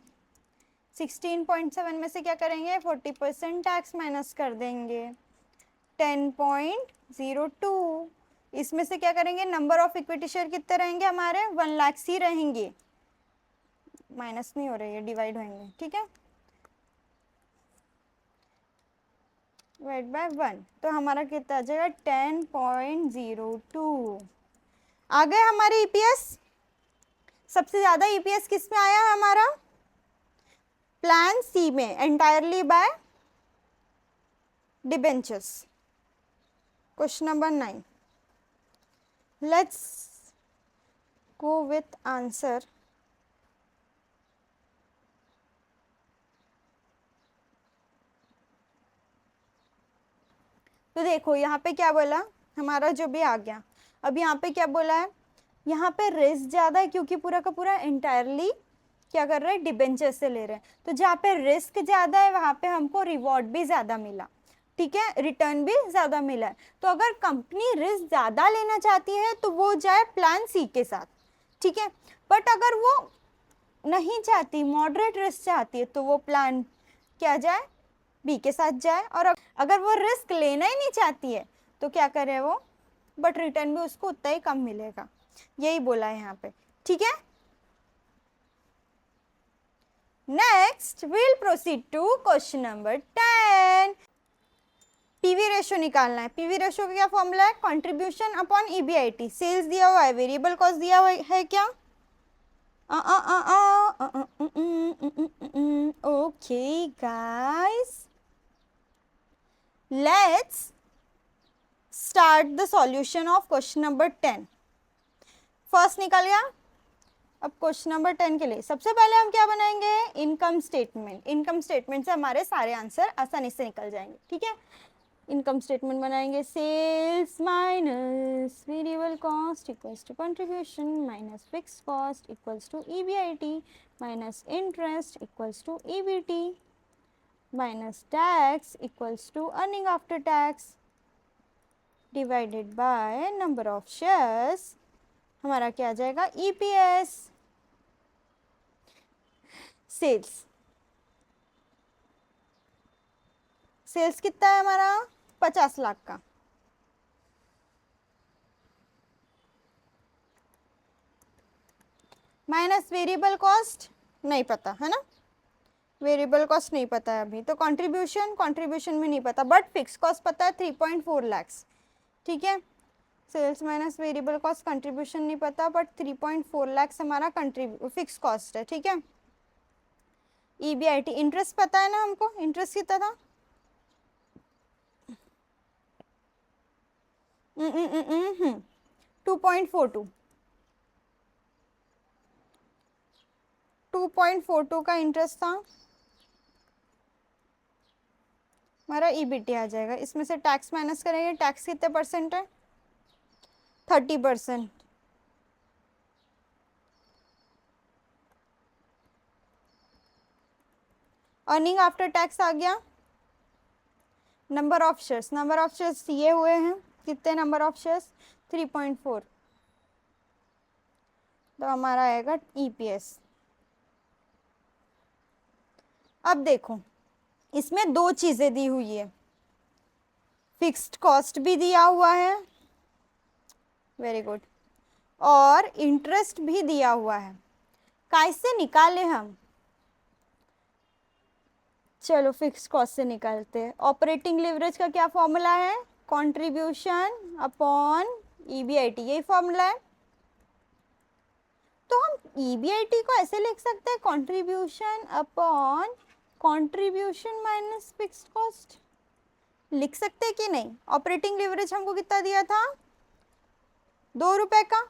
16.7 में से क्या करेंगे, 40% टैक्स माइनस कर देंगे, 10.02। इसमें से क्या करेंगे, नंबर ऑफ इक्विटी शेयर कितने रहेंगे हमारे, 1 लाख ही रहेंगे, माइनस नहीं हो रही है, डिवाइड होंगे, ठीक है, डिवाइड बाय 1, तो हमारा कितना आ जाएगा 10.02। आ गए हमारे ईपीएस। सबसे ज्यादा ईपीएस किस में आया है हमारा, प्लान सी में, entirely by debentures. Question number 9, let's go with answer. तो देखो यहाँ पे क्या बोला, हमारा जो भी आ गया, अब यहाँ पे क्या बोला है, यहाँ पे रिस्क ज्यादा है क्योंकि पूरा का पूरा एंटायरली क्या कर रहे हैं, डिबेंचर से ले रहे हैं, तो जहाँ पे रिस्क ज्यादा है वहां पे हमको रिवॉर्ड भी ज्यादा मिला, ठीक है, रिटर्न भी ज्यादा मिला है। तो अगर कंपनी रिस्क ज्यादा लेना चाहती है तो वो जाए प्लान सी के साथ, ठीक है, बट अगर वो नहीं चाहती, मॉडरेट रिस्क चाहती है, तो वो प्लान क्या जाए, बी के साथ जाए। और अगर वो रिस्क लेना ही नहीं चाहती है तो क्या करे वो, बट रिटर्न भी उसको उतना ही कम मिलेगा, यही बोला है यहाँ पे, ठीक है। Next will proceed to question number 10। PV ratio निकालना है। पीवी रेशियो का क्या फॉर्मूला है, कंट्रीब्यूशन अपॉन ईबीआईटी। सेल्स दिया हुआ है, वेरिएबल कॉस्ट दिया हुआ है क्या, okay guys, let's start the solution of question number 10। First निकल गया। अब क्वेश्चन नंबर 10 के लिए सबसे पहले हम क्या बनाएंगे, इनकम स्टेटमेंट। इनकम स्टेटमेंट से हमारे सारे आंसर आसानी से निकल जाएंगे, ठीक है। इनकम स्टेटमेंट बनाएंगे, sales minus variable cost equals to contribution minus fix cost equals to EBIT minus interest equals to EBT minus tax equals to earning after tax divided by number of shares, हमारा क्या आ जाएगा, EPS. Sales, sales कितना है हमारा, 50 लाख का, minus variable cost नहीं पता है ना, वेरिएबल कॉस्ट नहीं पता है अभी, तो कंट्रीब्यूशन, कंट्रीब्यूशन भी नहीं पता, बट फिक्स कॉस्ट पता है 3.4 लाख्स, ठीक है। Sales minus variable cost, contribution नहीं पता, बट 3.4 लाख्स हमारा फिक्स कॉस्ट है, ठीक है। ईबीआईटी, इंटरेस्ट पता है ना हमको, इंटरेस्ट कितना था, 2.42, 2.42 का इंटरेस्ट था हमारा, ईबीटी आ जाएगा। इसमें से टैक्स माइनस करेंगे, टैक्स कितने परसेंट है, 30%। अर्निंग आफ्टर टैक्स आ गया, number of shares, number of shares दिए हुए हैं, कितने नंबर ऑफ शेयर्स, 3.4, तो हमारा आएगा ईपीएस। अब देखो इसमें दो चीजें दी हुई है, फिक्स्ड कॉस्ट भी दिया हुआ है, वेरी गुड, और इंटरेस्ट भी दिया हुआ है। कैसे निकाले हम, चलो फिक्स्ड कॉस्ट से निकालते हैं। ऑपरेटिंग लिवरेज का क्या फॉर्मूला है, कंट्रीब्यूशन अपॉन ईबीआईटी, यही फॉर्मूला है। तो हम ईबीआईटी को ऐसे लिख सकते हैं, contribution upon contribution minus fixed cost, लिख सकते हैं कि नहीं। ऑपरेटिंग लिवरेज हमको कितना दिया था, 2 रुपए का,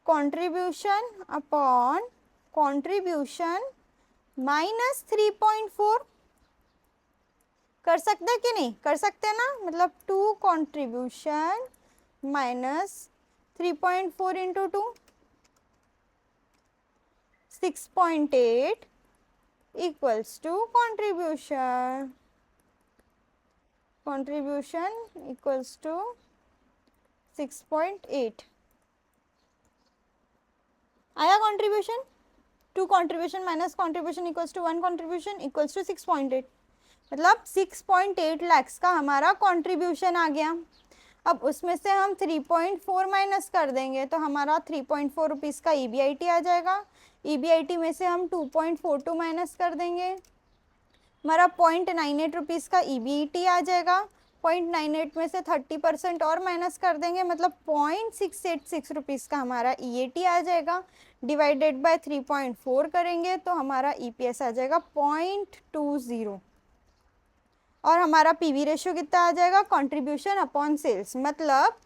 कंट्रीब्यूशन अपॉन कंट्रीब्यूशन माइनस 3.4, कर सकते हैं कि नहीं, कर सकते हैं ना, मतलब 2 contribution minus 3.4 into 2, 6.8 equals to contribution, contribution equals to 6.8 आया contribution. 2 contribution minus contribution equals to 1 contribution equals to 6.8, मतलब 6.8 लाख का हमारा कंट्रीब्यूशन आ गया। अब उसमें से हम 3.4 माइनस कर देंगे तो हमारा 3.4 रुपीज़ का EBIT आ जाएगा। EBIT में से हम 2.42 माइनस कर देंगे, हमारा 0.98 रुपीज़ का EBIT आ जाएगा। 0.98 में से 30% और माइनस कर देंगे, मतलब 0.686 रुपीज़ का हमारा EAT आ जाएगा। डिवाइडेड बाय 3.4 करेंगे तो हमारा EPS आ जाएगा 0.20, और हमारा PV रेशियो कितना आ जाएगा, कंट्रीब्यूशन अपॉन सेल्स, मतलब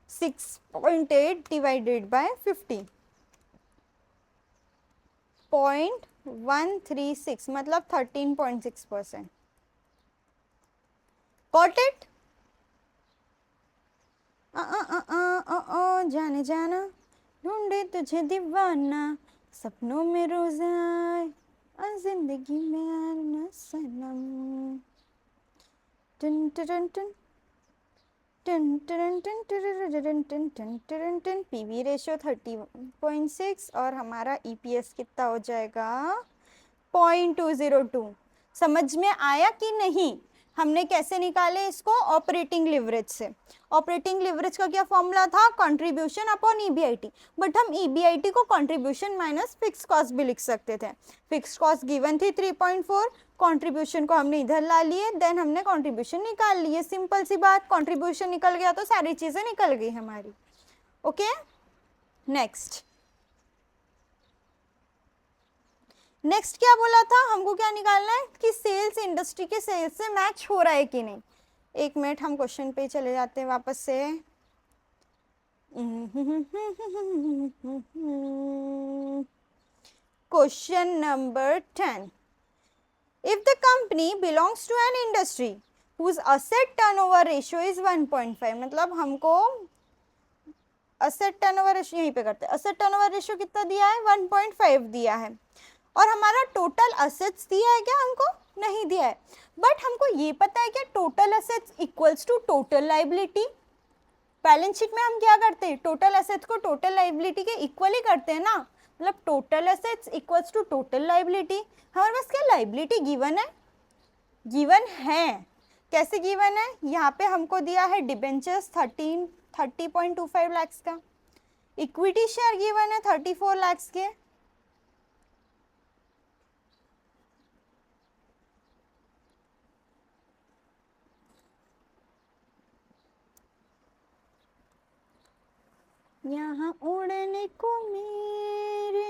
6.8 डिवाइडेड बाय 50, 0.136, मतलब 13.6%। Got it? जाने जाना ढूंढे तुझे दीवाना, सपनों में रोज आए जिंदगी में आना सनम। टन टन टन टन टन टन टन टन टन टन। PV रेशियो 30.6 और हमारा EPS कितना हो जाएगा, 0.202। समझ में आया कि नहीं? हमने कैसे निकाले इसको, ऑपरेटिंग लिवरेज से। ऑपरेटिंग लिवरेज का क्या फॉर्मूला था, कंट्रीब्यूशन अपॉन EBIT, बट हम EBIT को कंट्रीब्यूशन माइनस फिक्स कॉस्ट भी लिख सकते थे। फिक्स कॉस्ट गिवन थी 3.4, कंट्रीब्यूशन को हमने इधर ला लिए, देन हमने कंट्रीब्यूशन निकाल लिए। सिंपल सी बात, कंट्रीब्यूशन निकल गया तो सारी चीजें निकल गई हमारी। ओके, नेक्स्ट क्या बोला था हमको, क्या निकालना है कि सेल्स इंडस्ट्री के सेल्स से मैच हो रहा है कि नहीं। एक मिनट, हम क्वेश्चन पे चले जाते हैं वापस से। Question number 10, if the company belongs to an industry whose asset turnover ratio is 1.5, मतलब हमको asset turnover ratio, यहीं पे करते हैं, asset turnover ratio कितना दिया है, 1.5 दिया है, और हमारा टोटल असेट्स दिया है क्या, हमको नहीं दिया है, बट हमको ये पता है क्या, total assets equals to total liability. Balance sheet में हम क्या करते हैं, टोटल असेट्स को टोटल लाइबिलिटी के इक्वल ही करते हैं ना, मतलब total assets equals to total liability. हमारे पास क्या लाइबिलिटी गिवन है, कैसे गिवन है, यहाँ पे हमको दिया है डिबेंचर्स 30.25 लाख का, इक्विटी शेयर गिवन है 34 लाख के, यहाँ उड़ने को मेरे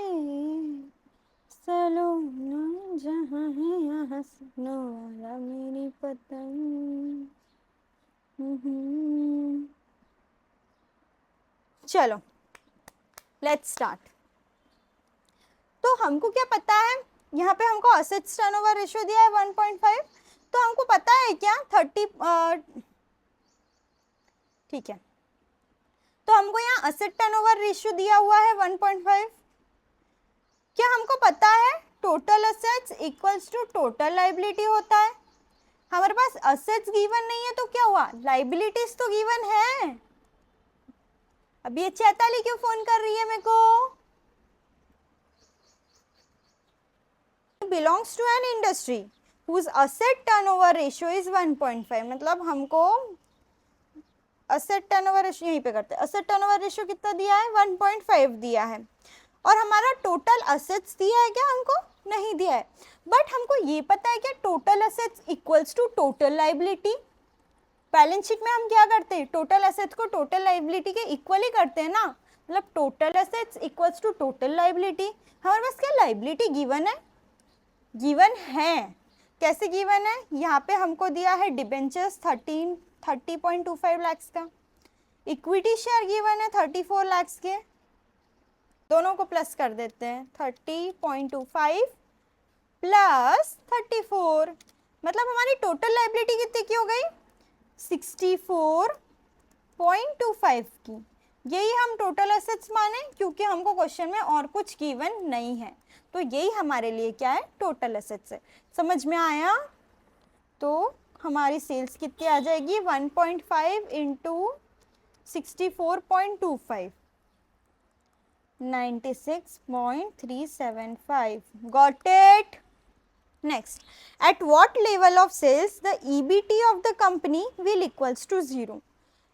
सलोना जहाँ है यहाँ सुनो वाला मेरी पतंग। चलो लेट्स स्टार्ट। तो हमको क्या पता है, यहाँ पे हमको असेट्स टर्नओवर रेशियो दिया है 1.5, तो हमको पता है क्या 30, ठीक है, तो हमको यहाँ असेट टर्नओवर रेशियो दिया हुआ है 1.5। क्या हमको पता है total assets equals to total liability होता है। हमारे पास असेट्स गिवन नहीं है तो क्या हुआ, लाइबिलिटीज तो गिवन है। अभी ये चैताली क्यों फोन कर रही है मेरे को, belongs to an industry whose asset turnover ratio is 1.5, मतलब हमको असेट टर्नओवर रेशियो, यहीं पे करते हैं, असेट टर्नओवर रेशियो कितना दिया है 1.5 दिया है, और हमारा टोटल असेट्स दिया है क्या, हमको नहीं दिया है, बट हमको ये पता है कि total assets equals to total liability. Balance sheet में हम क्या करते हैं, टोटल असेट्स को टोटल लाइबिलिटी के इक्वल ही करते हैं ना, मतलब total assets equals to total liability. हमारे पास क्या लाइबिलिटी गिवन है, कैसे गिवन है, यहाँ पे हमको दिया है डिबेंचर्स 30.25 लाख का, इक्विटी शेयर गिवन है 34 लाख के, दोनों को प्लस कर देते हैं, 30.25 प्लस 34, मतलब हमारी टोटल लाइबिलिटी कितनी की हो गई, 64.25 की। यही हम टोटल एसेट्स माने, क्योंकि हमको क्वेश्चन में और कुछ गिवन नहीं है, तो यही हमारे लिए क्या है, टोटल एसेट्स है। समझ में आया? तो हमारी सेल्स कितनी आ जाएगी, 1.5 into 64.25, 96.375. Got it? Next, at what level of sales the EBT of the company will equals to 0?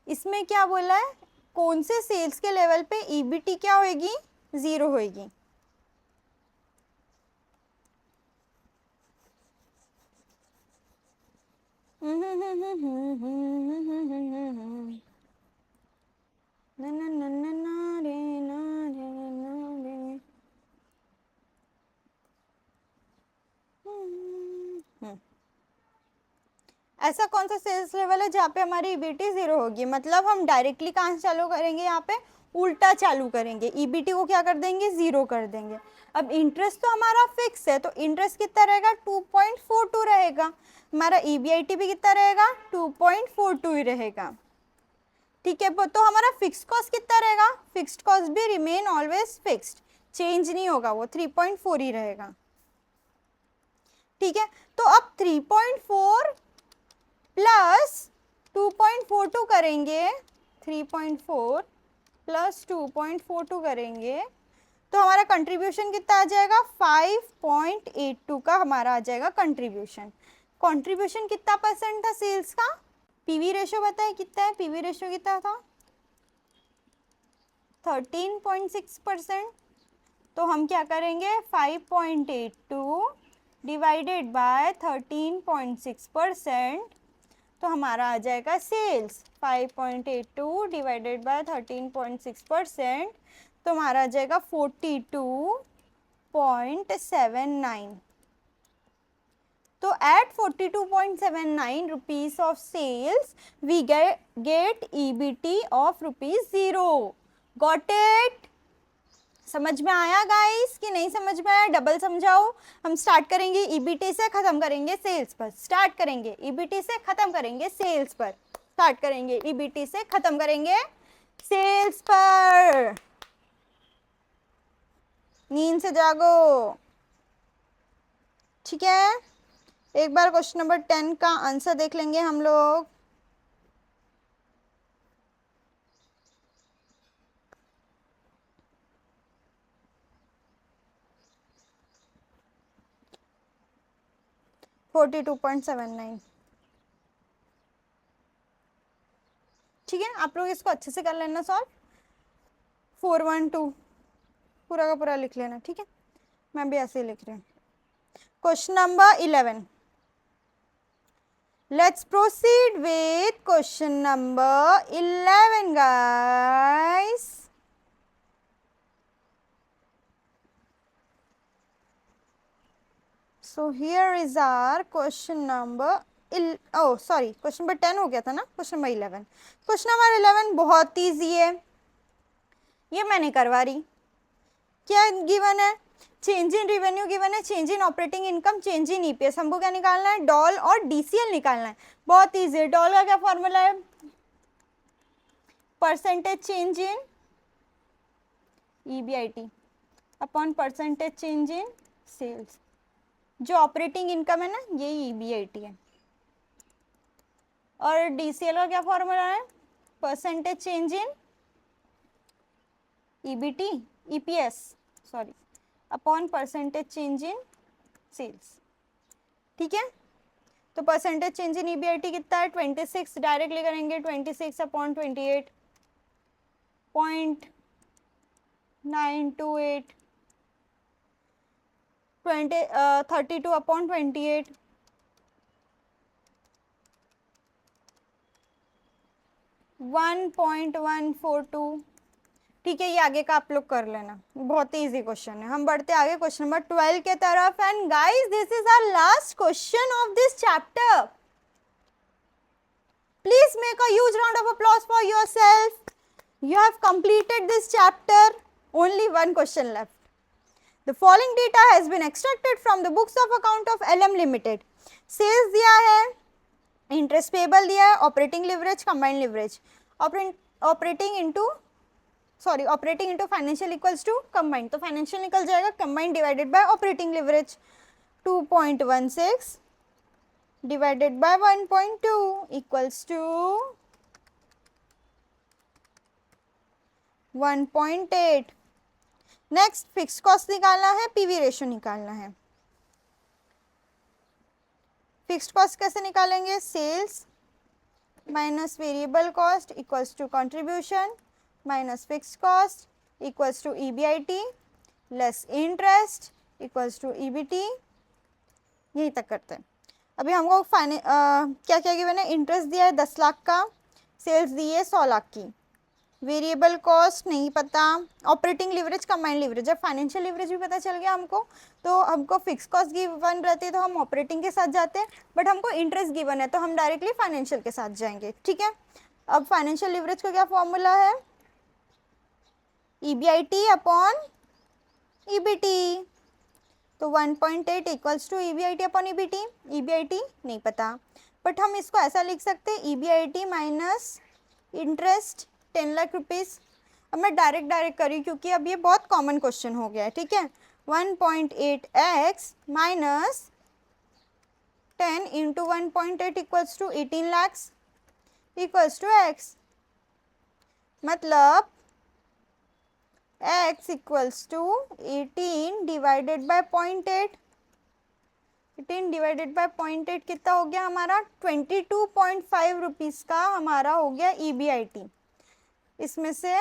इसमें क्या बोला है, कौन से सेल्स के लेवल पे EBT क्या होगी, 0 होगी. ऐसा कौन सा सेल्स लेवल है जहाँ पे हमारी ईबीटी 0 होगी, मतलब हम डायरेक्टली कहाँ से चालू करेंगे, यहाँ पे उल्टा चालू करेंगे, ईबीटी को क्या कर देंगे, 0 कर देंगे. अब इंटरेस्ट तो हमारा फिक्स है, तो इंटरेस्ट कितना रहेगा, 2.42 रहेगा. हमारा ईबीआईटी भी कितना रहेगा, 2.42 ही रहेगा. ठीक है, तो हमारा फिक्स्ड कॉस्ट कितना रहेगा, फिक्स्ड कॉस्ट भी रिमेन ऑलवेज फिक्स्ड, चेंज नहीं होगा, वो 3.4 ही रहेगा. ठीक है, तो अब 3.4 प्लस 2.42 करेंगे, 3.4 प्लस 2.42 करेंगे तो हमारा कंट्रीब्यूशन कितना आ जाएगा, 5.82 का हमारा आ जाएगा कंट्रीब्यूशन. कंट्रीब्यूशन कितना परसेंट था सेल्स का, पीवी रेशो बताए कितना है, पीवी रेशो कितना था, 13.6%. तो हम क्या करेंगे, 5.82 डिवाइडेड बाय 13.6%, तो हमारा आ जाएगा सेल्स 5.82 डिवाइडेड बाय 13.6%, तो हमारा आ जाएगा 42.79. तो at 42.79 rupees of sales we get EBT of rupees 0. Got it? समझ में आया गाइस कि नहीं समझ में आया, डबल समझाओ. हम स्टार्ट करेंगे ईबीटी से, खत्म करेंगे सेल्स पर. स्टार्ट करेंगे ईबीटी से, खत्म करेंगे सेल्स पर. स्टार्ट करेंगे ईबीटी से, खत्म करेंगे सेल्स पर. नींद से जागो. ठीक है, एक बार क्वेश्चन नंबर 10 का आंसर देख लेंगे हम लोग. $42.79. ठीक है, आप लोग इसको अच्छे से कर लेना सॉल्व. 412 पूरा का पूरा लिख लेना. ठीक है, मैं भी ऐसे ही लिख रही हूँ. Question number 11. Let's proceed with question number 11, guys. So here is our question number question number 10 हो गया था ना, क्वेश्चन नंबर 11. क्वेश्चन नंबर 11 बहुत ईजी है, ये मैं नहीं करवा रही. क्या गिवन है, चेंज इन रेवेन्यू गिवन है, change in operating income, change in EPS. हमको क्या निकालना है, डॉल और डीसीएल निकालना है. बहुत ईजी है. डॉल का क्या फॉर्मूला है, percentage change in EBIT upon percentage change in sales. जो ऑपरेटिंग इनकम है ना, यही ईबीआईटी है. और डीसीएल का क्या फॉर्मूला है, percentage change in EBT EPS sorry upon percentage change in sales. ठीक है, तो परसेंटेज चेंज इन ईबीआईटी कितना है, 26. डायरेक्टली करेंगे 26 अपॉन 28.928, 32 अपॉन 28, 1.142. ठीक है, ये आगे का आप लोग कर लेना, बहुत ही इजी क्वेश्चन है. हम बढ़ते आगे क्वेश्चन नंबर 12 के तरफ. And guys, this is our last question of this chapter. Please make a huge round of applause for yourself. You have completed this chapter. Only one question left. The following data has been extracted from the books of account of LM Limited. Sales दिया है, interest payable दिया है, operating leverage, combined leverage. Operating into financial equals to combined. तो financial निकल जाएगा, combined divided by operating leverage. 2.16 divided by 1.2 equals to 1.8। Next fix cost निकालना है, PV ratio निकालना है। फिक्स्ड कॉस्ट कैसे निकालेंगे? Sales minus variable cost equals to contribution minus fixed cost equals to EBIT less interest equals to EBT. यहीं तक करते हैं। अभी हमको क्या क्या गिवन है? इंटरेस्ट दिया है 10 लाख का, सेल्स दी है 100 लाख की, वेरिएबल कॉस्ट नहीं पता, ऑपरेटिंग लिवरेज कंबाइंड लिवरेज। जब फाइनेंशियल लिवरेज भी पता चल गया हमको, तो हमको फिक्स कॉस्ट गिवन रहती है तो हम ऑपरेटिंग के साथ जाते हैं, बट हमको इंटरेस्ट गिवन है तो हम डायरेक्टली फाइनेंशियल के साथ जाएंगे। ठीक है, अब फाइनेंशियल लिवरेज का क्या फॉर्मूला है? EBIT upon EBT. तो 1.8 equals to EBIT upon EBT. EBIT नहीं पता, बट हम इसको ऐसा लिख सकते हैं, EBIT minus interest 10 lakh rupees. अब मैं डायरेक्ट करी क्योंकि अब ये बहुत कॉमन क्वेश्चन हो गया है। ठीक है, 1.8x minus 10 into 1.8 equals to 18 lakhs equals to x, मतलब x equals to 18 divided by 0.8। 18 divided by 0.8 कितना हो गया हमारा? 22.5 रुपीज़ का हमारा हो गया ईबीआईटी। इसमें से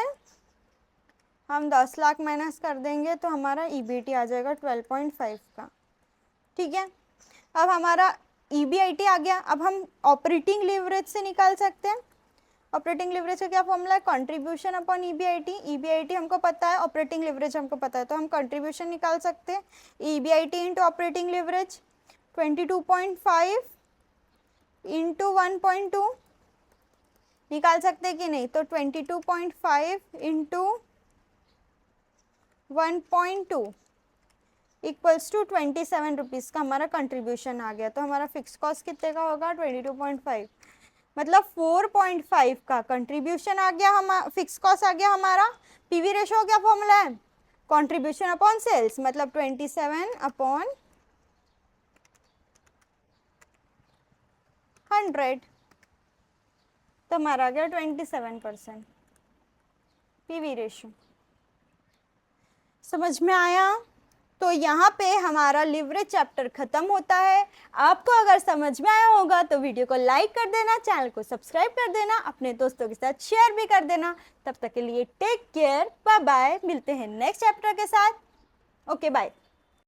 हम 10 लाख माइनस कर देंगे तो हमारा ईबीटी आ जाएगा 12.5 का। ठीक है, अब हमारा ईबीआईटी आ गया। अब हम ऑपरेटिंग लिवरेज से निकाल सकते हैं। ऑपरेटिंग लिवरेज का क्या फॉर्मूला है? Contribution upon EBIT. ईबीआईटी हमको पता है, ऑपरेटिंग लिवरेज हमको पता है, तो हम कंट्रीब्यूशन निकाल सकते हैं। EBIT into operating leverage 22.5 into 1.2 निकाल सकते हैं कि नहीं? तो 22.5 इंटू 1.2 इक्वल्स टू 27 रुपीज़ का हमारा कंट्रीब्यूशन आ गया। तो हमारा फिक्स कॉस्ट कितने का होगा? 22.5, मतलब 4.5 का कंट्रीब्यूशन आ गया, हम फिक्स कॉस्ट आ गया हमारा। पीवी रेशियो क्या फॉर्मूला है? कंट्रीब्यूशन अपॉन सेल्स, मतलब 27 अपॉन 100, तो हमारा आ गया 27% पीवी रेशियो। समझ में आया? तो यहाँ पे हमारा लिवरेज चैप्टर खत्म होता है। आपको अगर समझ में आया होगा तो वीडियो को लाइक कर देना, चैनल को सब्सक्राइब कर देना, अपने दोस्तों के साथ शेयर भी कर देना। तब तक के लिए टेक केयर, बाय बाय, मिलते हैं नेक्स्ट चैप्टर के साथ। Okay bye.